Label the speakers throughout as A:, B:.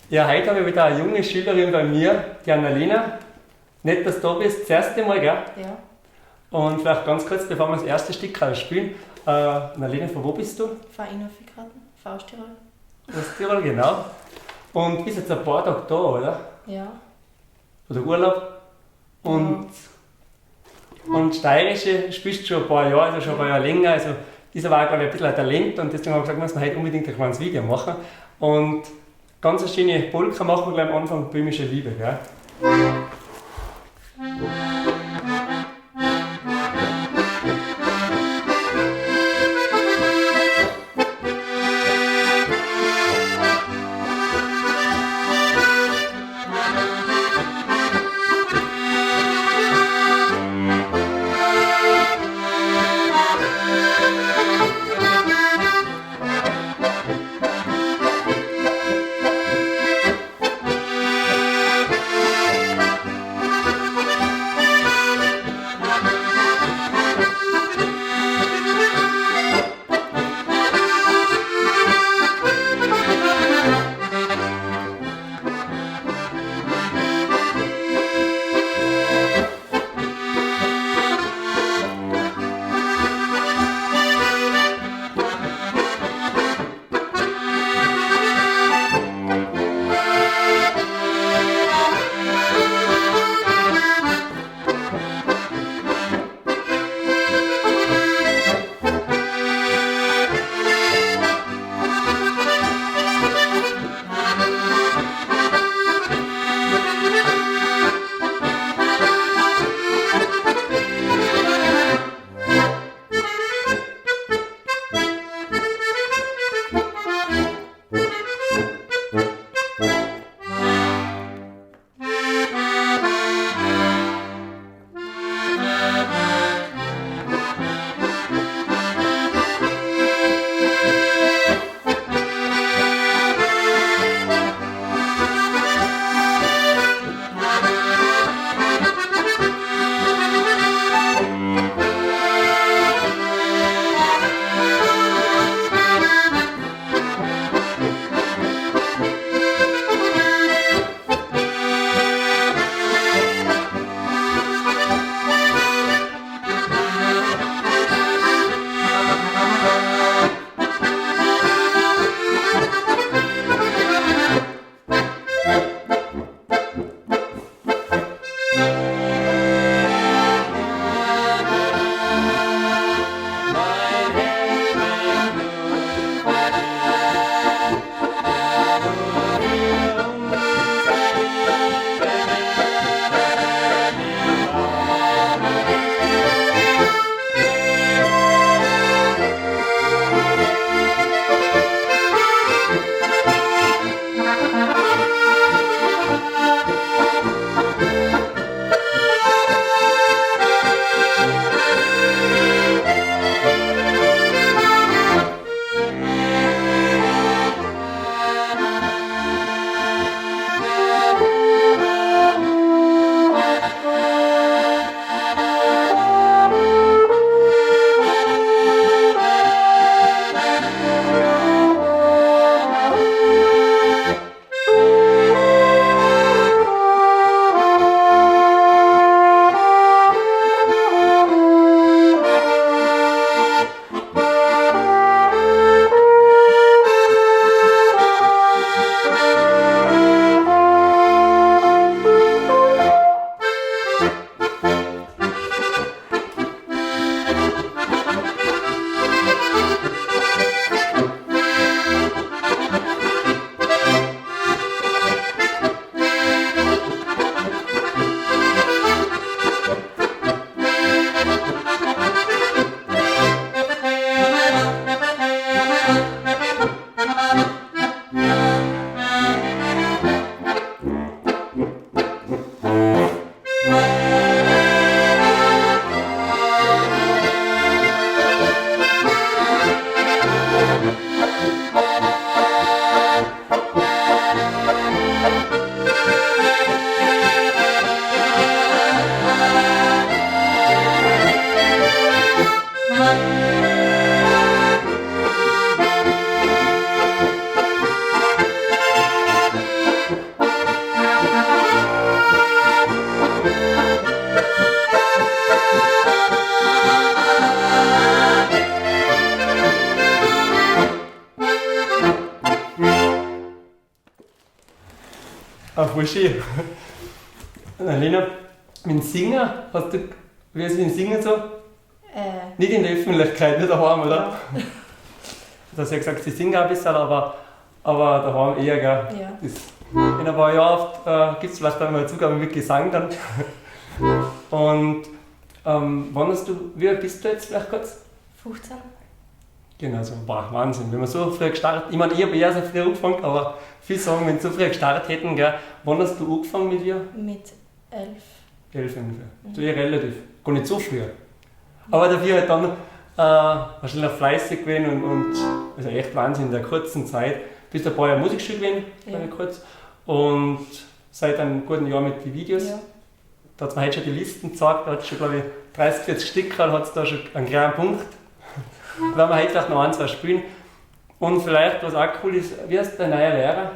A: Ja, heute habe ich wieder eine junge Schülerin bei mir, die Annalena. Nett, dass du da bist, das erste Mal, gell?
B: Ja,
A: Und vielleicht ganz kurz, bevor wir das erste Stück spielen. Annalena, von wo bist du?
B: Vereinhofikarten, Fausttirol.
A: Aus Tirol, genau. Und bist jetzt ein paar Tage da, oder?
B: Ja.
A: Oder Urlaub. Und Steirische spielst du schon ein paar Jahre, also schon ein paar Jahre länger. Also ist aber auch, glaube ich, ein bisschen ein Talent und deswegen habe ich gesagt, müssen wir heute unbedingt ein kleines Video machen. Und ganz eine schöne Polka machen wir gleich am Anfang, Böhmische Liebe, gell? voll schön. Lena, mit dem Singen, wie ist es mit dem Singen so? Nicht in der Öffentlichkeit, nicht daheim, oder?
B: Ja.
A: Du hast ja gesagt, sie singen ein bisschen, aber daheim eher, gell?
B: Ja.
A: Das, in ein paar Jahren gibt es vielleicht einmal eine Zugabe mit Gesang dann. Und wann hast du, wie alt bist du jetzt vielleicht kurz?
B: 15.
A: Genau, so, boah, Wahnsinn. Wenn wir so früh gestartet, ich meine, ich habe eher so früh angefangen, aber viele sagen, wenn sie so früh gestartet hätten, gell, wann hast du angefangen mit ihr?
B: Mit 11.
A: 11 ungefähr. So relativ, gar nicht so früh. Aber dafür halt dann wahrscheinlich auch fleißig gewesen und also echt Wahnsinn in der kurzen Zeit. Bist ein paar Jahre Musikschule gewesen,
B: Ja.
A: kurz. Und seit einem guten Jahr mit den Videos.
B: Ja.
A: Da hat es mir heute schon die Listen gezeigt, da hat es schon, glaube ich, 30, 40 Stück, hat es da schon einen kleinen Punkt. Da werden wir heute vielleicht noch ein, zwei spielen. Und vielleicht, was auch cool ist, wie heißt der neue Lehrer?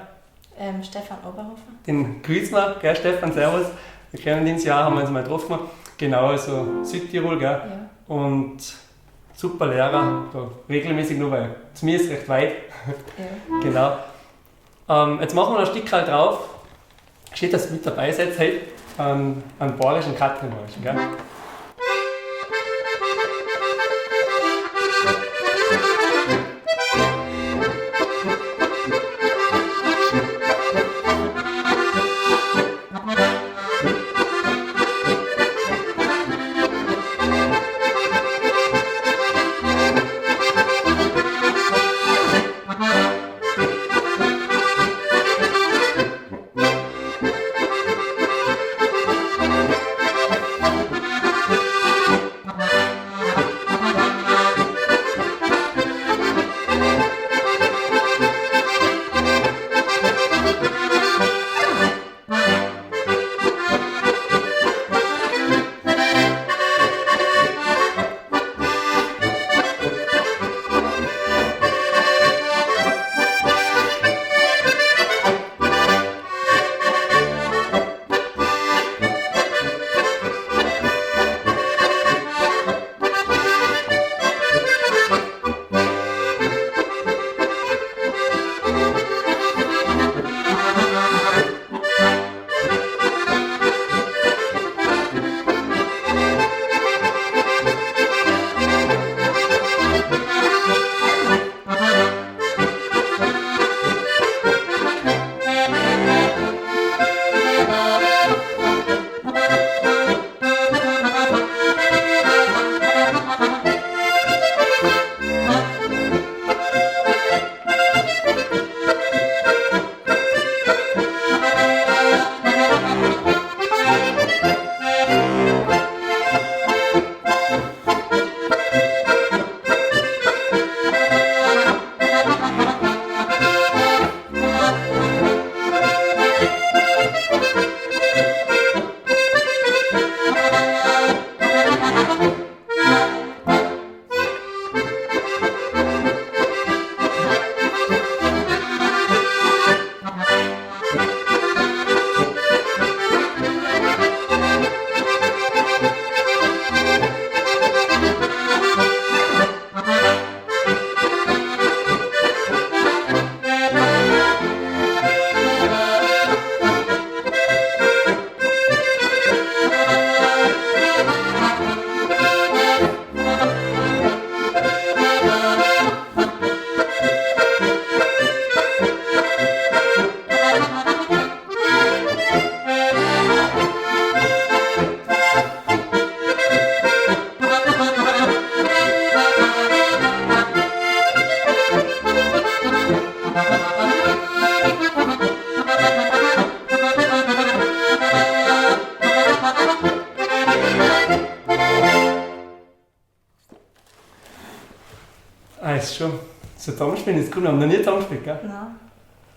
B: Stefan Oberhofer.
A: Den grüßen wir, gell, Stefan, servus. Wir kennen ihn ins Jahr, haben wir uns mal getroffen. Genau, also Südtirol, gell.
B: Ja.
A: Und super Lehrer, da regelmäßig nur, weil zu mir ist recht weit.
B: Ja.
A: Genau. Jetzt machen wir noch ein Stück halt drauf. Steht, dass ihr mit dabei seid, heute einen bayerischen Katrinmarsch, gell? Ist schon. So Zusammenspielen ist cool, wir haben noch nie zusammengespielt, gell?
B: Nein.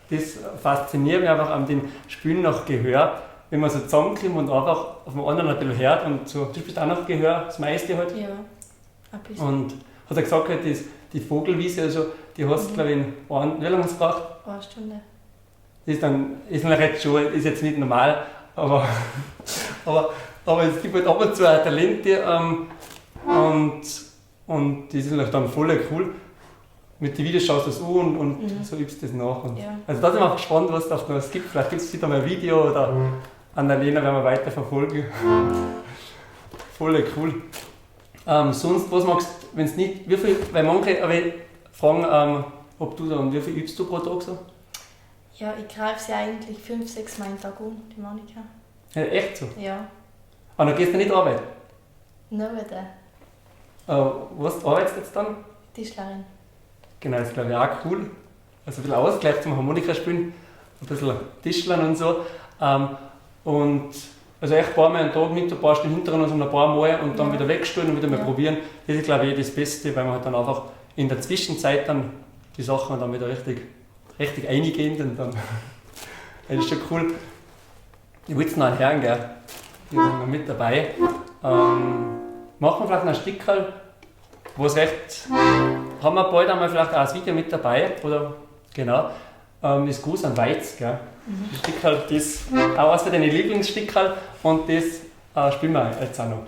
A: Das fasziniert mich einfach an dem Spielen nach Gehör, wenn man so zusammenkommt und einfach auf dem anderen ein bisschen hört und so. Du spielst auch nach Gehör, das meiste halt.
B: Ja, ein bisschen.
A: Und hat er gesagt, halt, die Vogelwiese, also, die hast du, glaube ich, wie lange hast du gebraucht?
B: Eine Stunde.
A: Das ist natürlich jetzt schon, ist jetzt nicht normal, aber es gibt halt ab und zu auch Talente und das ist natürlich dann voll cool. mit den Videos schaust du es an und so übst du das nach. Und
B: Ja.
A: also da sind wir auch gespannt, was da noch gibt. Vielleicht gibt es wieder mal ein Video oder Annalena werden wir weiter verfolgen. Voll cool. Sonst, was magst du, wenn es nicht, wie viel, weil manche fragen, ob du dann, wie viel übst du pro Tag so?
B: Ja, ich greife sie eigentlich 5-6 Mal am Tag an, die Monika.
A: Ja, echt so?
B: Ja,
A: Aber dann gehst du nicht arbeiten?
B: nur wieder.
A: Was arbeitest du jetzt dann?
B: Tischlerin.
A: Genau, das glaube ich auch cool. Also ein bisschen Ausgleich zum Harmonika spielen, ein bisschen Tischlern und so. Und also echt ein paar Mal am Tag mit ein paar Stunden hinter uns und ein paar Mal und dann wieder wegstellen und wieder mal probieren. Das ist glaube ich das Beste, weil man halt dann einfach in der Zwischenzeit dann die Sachen dann wieder richtig eingehen und dann das ist schon cool. Ich will jetzt noch einen Herrn, gell? Die sind noch mit dabei. Machen wir vielleicht noch ein Stickerl, wo es recht. Haben wir bald einmal vielleicht auch ein Video mit dabei, oder? Genau. Das Gruß an Weiz, gell? Das Stickerl, das auch eines von deinen Lieblingsstickerl und das spielen wir jetzt auch noch.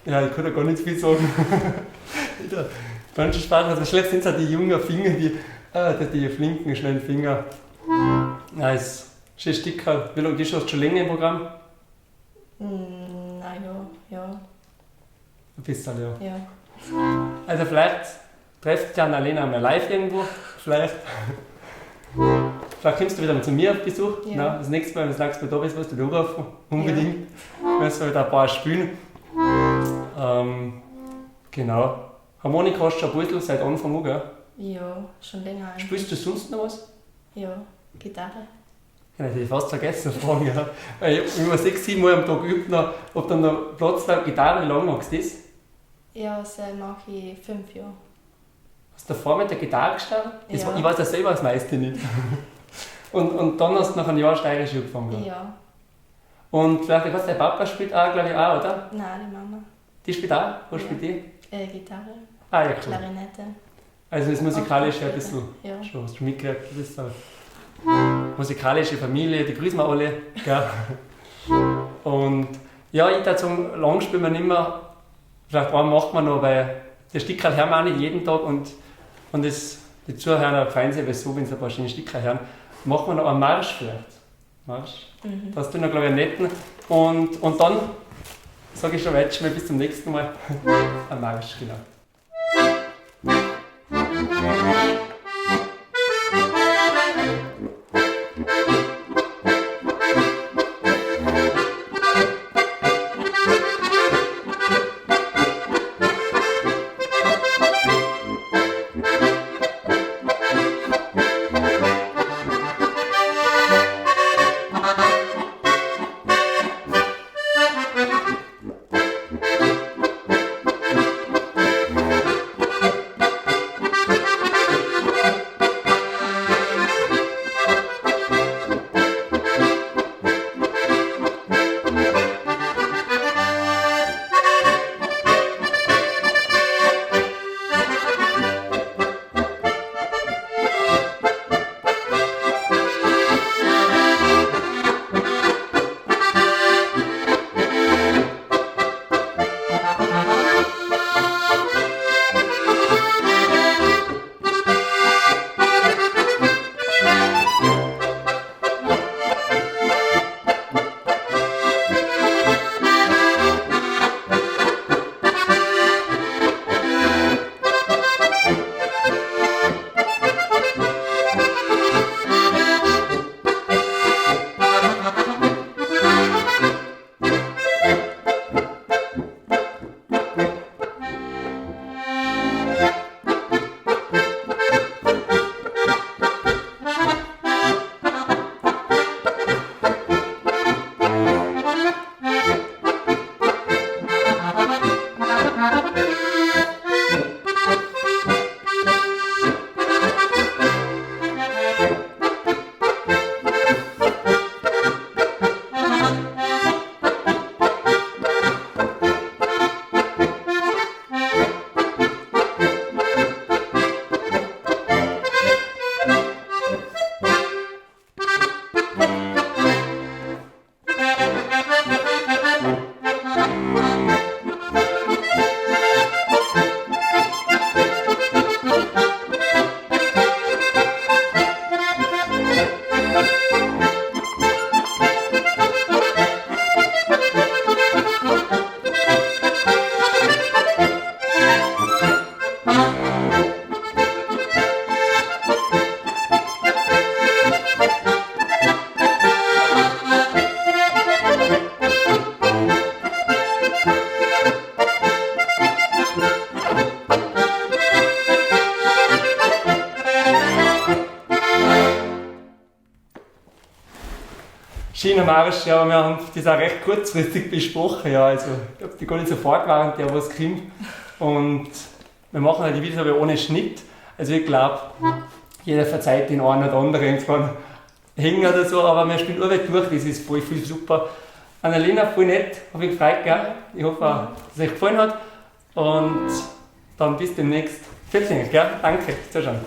A: Ja, ich kann da gar nicht viel sagen. Manche Sprache, also schlecht sind es auch die jungen Finger, die flinken, schnellen Finger. Nice. Schön Sticker. Wie lange bist du schon länger im Programm?
B: Nein, ja.
A: Ein bisschen, ja.
B: Ja.
A: Also vielleicht trefft ja Annalena mal live irgendwo. Vielleicht kommst du wieder mal zu mir auf Besuch.
B: Ja.
A: Na, das nächste Mal, wenn du da bist, wirst du dich anrufen. Unbedingt. Ja. Wirst du halt ein paar spielen. Genau. Harmonika hast du schon ein bisschen seit Anfang an, gell?
B: Ja, schon länger eigentlich.
A: Spielst du sonst noch was?
B: Ja, Gitarre.
A: Ja, das hätte ich fast vergessen zu fragen. Ja. Weil ich immer 6-7 Mal am Tag übt, ob dann noch Platz bleibt. Gitarre, wie lange magst du das?
B: Ja, das mache ich 5 Jahre.
A: Hast du davor mit der Gitarre gestartet?
B: Ja.
A: Ich weiß ja selber das meiste nicht. und dann hast du nach einem Jahr steirisch angefangen.
B: Ja.
A: Und vielleicht, was der Papa spielt auch, glaube ich, auch, oder?
B: Nein, die Mama.
A: Die spielt auch? Wo
B: Ja.
A: spielt die?
B: Gitarre,
A: Ah ja, cool.
B: Klarinette.
A: Also das Musikalische ein bisschen
B: Ja.
A: schon, hast du mitgekriegt. Das ist so musikalische Familie, die grüßen wir alle. Gell? Und ja, ich dachte zum lang spielen wir nicht mehr. Vielleicht einen macht man noch, weil der Stickerl hören wir auch nicht jeden Tag und das, die Zuhörer freuen sich so, wenn sie ein paar schöne Sticker hören. Machen wir noch einen Marsch vielleicht. Marsch. Da hast du noch, glaube ich, einen netten. Und dann sage ich schon weit, schon mal bis zum nächsten Mal. Ein Marsch, genau. China-Marsch, ja, wir haben das auch recht kurzfristig besprochen. Ja, also, ich glaube, die gar nicht so fortwährend, der was kommt. Und wir machen halt die Videos aber ohne Schnitt. Also ich glaube, jeder verzeiht den einen oder anderen irgendwann hängen oder so, aber wir spielen urweit durch, das ist voll viel super. Annalena, voll nett, habe ich gefreut, gell? Ich hoffe, dass es euch gefallen hat. Und dann bis demnächst. Vielen Dank, gell? Danke, zuschauen.